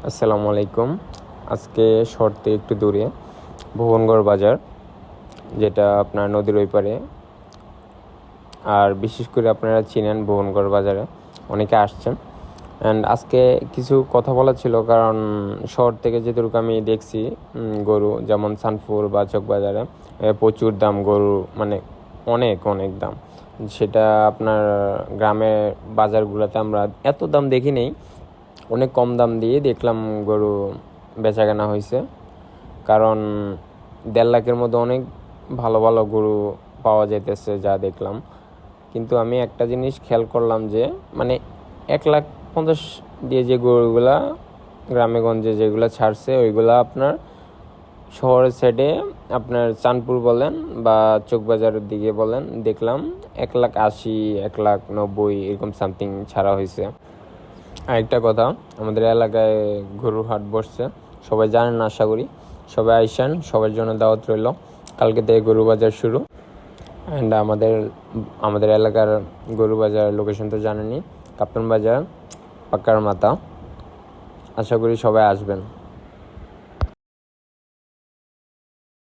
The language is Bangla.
আসসালামু আলাইকুম। আজকে শহরতে একটু দূরে ভুবনগড় বাজার, যেটা আপনার নদীর ওই পারে। আর বিশেষ করে আপনারা চিনেন ভুবনগড় বাজারে, অনেকে আসছেন। অ্যান্ড আজকে কিছু কথা বলা ছিল, কারণ শহর থেকে যেটুকু আমি দেখছি গরু, যেমন সানপুর বা চকবাজারে প্রচুর দাম গরু, মানে অনেক অনেক দাম। সেটা আপনার গ্রামের বাজারগুলোতে আমরা এত দাম দেখি নেই, অনেক কম দাম দিয়ে দেখলাম গরু বেচা কেনা হয়েছে। কারণ 1.5 লাখের মধ্যে অনেক ভালো ভালো গরু পাওয়া যাইতেছে যা দেখলাম। কিন্তু আমি একটা জিনিস খেয়াল করলাম যে মানে 1,50,000 দিয়ে যে গরুগুলা গ্রামে গঞ্জে যেগুলো ছাড়ছে, ওইগুলা আপনার শহরের সাইডে আপনার চাঁদপুর বলেন বা চকবাজারের দিকে বলেন, দেখলাম 1,80,000, 1,90,000 এরকম সামথিং ছাড়া হয়েছে। আরেকটা কথা, আমাদের এলাকায় গরুর হাট বসছে, সবাই জানেন না আশা করি। সবাই আইসেন, সবার জন্য দাওয়াত রইল। কালকে থেকে গরু বাজার শুরু। অ্যান্ড আমাদের এলাকার গরু বাজার লোকেশন তো জানেনই, কাপ্তান বাজার, পাক্কার মাথা। আশা করি সবাই আসবেন।